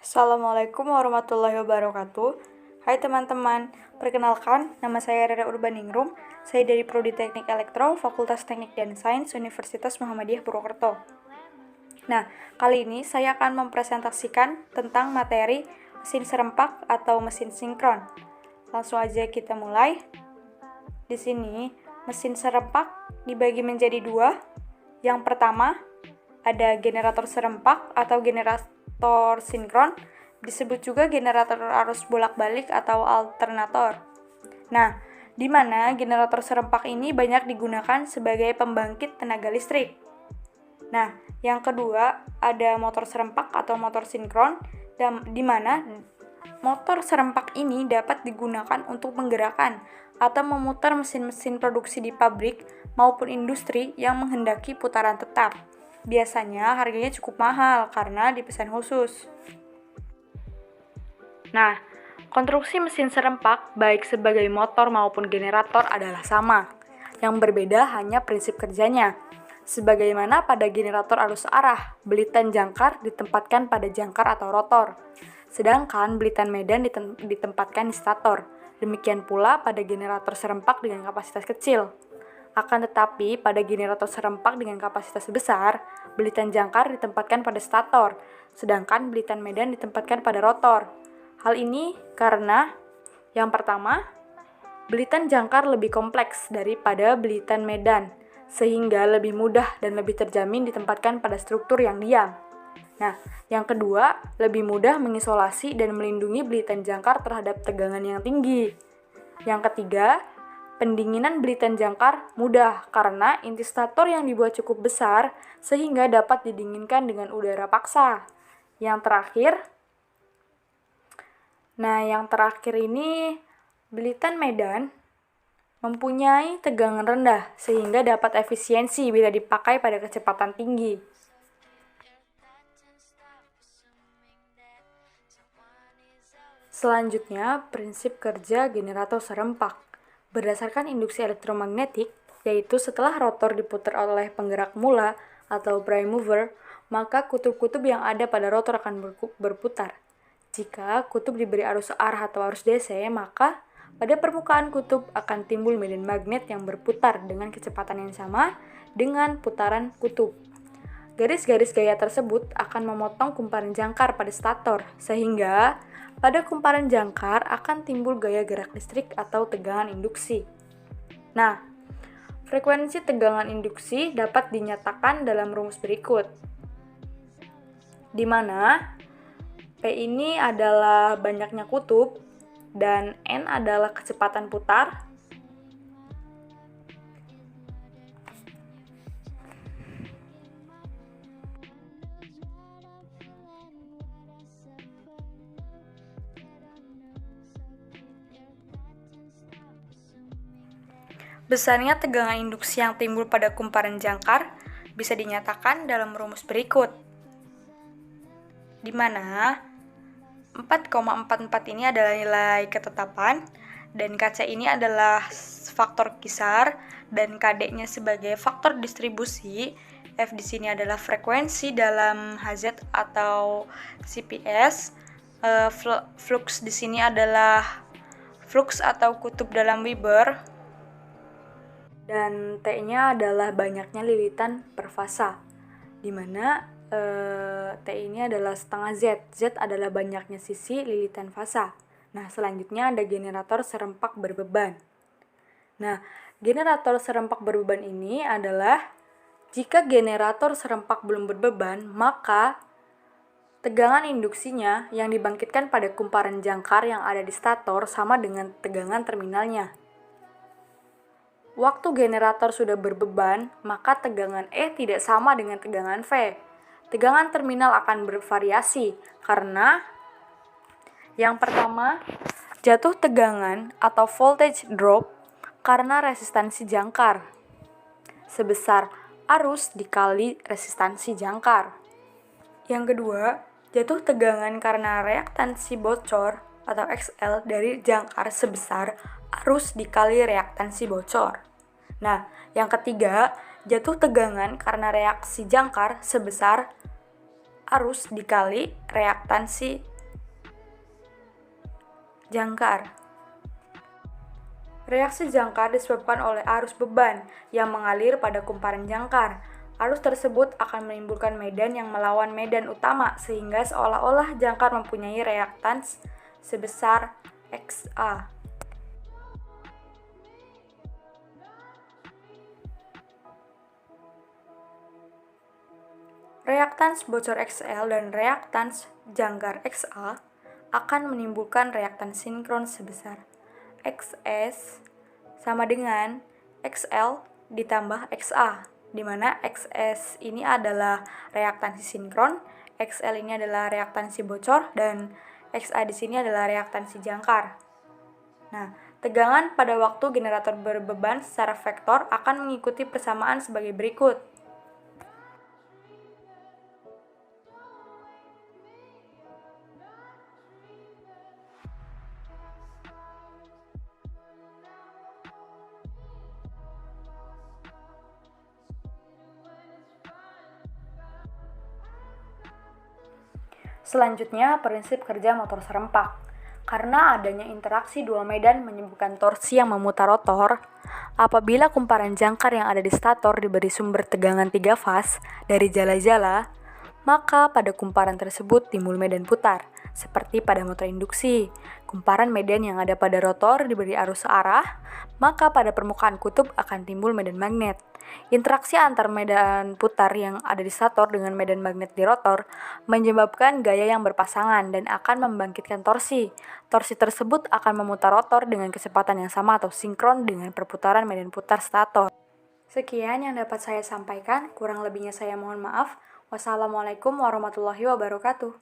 Assalamualaikum warahmatullahi wabarakatuh. Hai teman-teman, perkenalkan nama saya Rere Urbaningrum. Saya dari Prodi Teknik Elektro, Fakultas Teknik dan Sains, Universitas Muhammadiyah Purwokerto. Nah, kali ini saya akan mempresentasikan tentang materi mesin serempak atau mesin sinkron. Langsung aja kita mulai. Di sini, mesin serempak dibagi menjadi dua. Yang pertama, ada generator serempak atau generator sinkron, disebut juga generator arus bolak-balik atau alternator. Nah, di mana generator serempak ini banyak digunakan sebagai pembangkit tenaga listrik. Nah, yang kedua ada motor serempak atau motor sinkron, di mana motor serempak ini dapat digunakan untuk menggerakkan atau memutar mesin-mesin produksi di pabrik maupun industri yang menghendaki putaran tetap. Biasanya harganya cukup mahal karena dipesan khusus. Nah, konstruksi mesin serempak baik sebagai motor maupun generator adalah sama. Yang berbeda hanya prinsip kerjanya. Sebagaimana pada generator arus arah, belitan jangkar ditempatkan pada jangkar atau rotor. Sedangkan belitan medan ditempatkan di stator. Demikian pula pada generator serempak dengan kapasitas kecil. Akan tetapi, pada generator serempak dengan kapasitas besar, belitan jangkar ditempatkan pada stator, sedangkan belitan medan ditempatkan pada rotor. Hal ini karena, yang pertama, belitan jangkar lebih kompleks daripada belitan medan, sehingga lebih mudah dan lebih terjamin ditempatkan pada struktur yang diam. Nah, yang kedua, lebih mudah mengisolasi dan melindungi belitan jangkar terhadap tegangan yang tinggi. Yang ketiga, pendinginan belitan jangkar mudah karena inti stator yang dibuat cukup besar sehingga dapat didinginkan dengan udara paksa. Yang terakhir ini belitan medan mempunyai tegangan rendah sehingga dapat efisiensi bila dipakai pada kecepatan tinggi. Selanjutnya, prinsip kerja generator serempak. Berdasarkan induksi elektromagnetik, yaitu setelah rotor diputar oleh penggerak mula atau prime mover, maka kutub-kutub yang ada pada rotor akan berputar. Jika kutub diberi arus arah atau arus DC, maka pada permukaan kutub akan timbul medan magnet yang berputar dengan kecepatan yang sama dengan putaran kutub. Garis-garis gaya tersebut akan memotong kumparan jangkar pada stator, sehingga pada kumparan jangkar akan timbul gaya gerak listrik atau tegangan induksi. Nah, frekuensi tegangan induksi dapat dinyatakan dalam rumus berikut, di mana P ini adalah banyaknya kutub dan N adalah kecepatan putar. Besarnya tegangan induksi yang timbul pada kumparan jangkar bisa dinyatakan dalam rumus berikut, di mana 4,44 ini adalah nilai ketetapan dan KC ini adalah faktor kisar dan KD-nya sebagai faktor distribusi. F di sini adalah frekuensi dalam Hz atau CPS. Flux di sini adalah flux atau kutub dalam Weber. Dan T-nya adalah banyaknya lilitan per fasa, di mana T ini adalah setengah Z. Z adalah banyaknya sisi lilitan fasa. Nah, selanjutnya ada generator serempak berbeban. Nah, generator serempak berbeban ini adalah jika generator serempak belum berbeban, maka tegangan induksinya yang dibangkitkan pada kumparan jangkar yang ada di stator sama dengan tegangan terminalnya. Waktu generator sudah berbeban, maka tegangan E tidak sama dengan tegangan V. Tegangan terminal akan bervariasi karena yang pertama, jatuh tegangan atau voltage drop karena resistansi jangkar sebesar arus dikali resistansi jangkar. Yang kedua, jatuh tegangan karena reaktansi bocor atau XL dari jangkar sebesar arus dikali reaktansi bocor. Nah, yang ketiga, jatuh tegangan karena reaksi jangkar sebesar arus dikali reaktansi Jangkar. Reaksi jangkar disebabkan oleh arus beban yang mengalir pada kumparan jangkar. Arus tersebut akan menimbulkan medan yang melawan medan utama sehingga seolah-olah jangkar mempunyai reaktans sebesar Xa. Reaktans bocor Xl dan reaktans jangkar Xa akan menimbulkan reaktans sinkron sebesar Xs sama dengan Xl ditambah Xa, di mana Xs ini adalah reaktansi sinkron, Xl ini adalah reaktansi bocor, dan Xa di sini adalah reaktansi jangkar. Nah, tegangan pada waktu generator berbeban secara vektor akan mengikuti persamaan sebagai berikut. Selanjutnya, prinsip kerja motor serempak. Karena adanya interaksi dua medan menyebabkan torsi yang memutar rotor, apabila kumparan jangkar yang ada di stator diberi sumber tegangan 3 faz dari jala-jala, maka pada kumparan tersebut timbul medan putar, seperti pada motor induksi. Kumparan medan yang ada pada rotor diberi arus searah, maka pada permukaan kutub akan timbul medan magnet. Interaksi antar medan putar yang ada di stator dengan medan magnet di rotor menyebabkan gaya yang berpasangan dan akan membangkitkan torsi. Torsi tersebut akan memutar rotor dengan kecepatan yang sama atau sinkron dengan perputaran medan putar stator. Sekian yang dapat saya sampaikan, kurang lebihnya saya mohon maaf. Wassalamualaikum warahmatullahi wabarakatuh.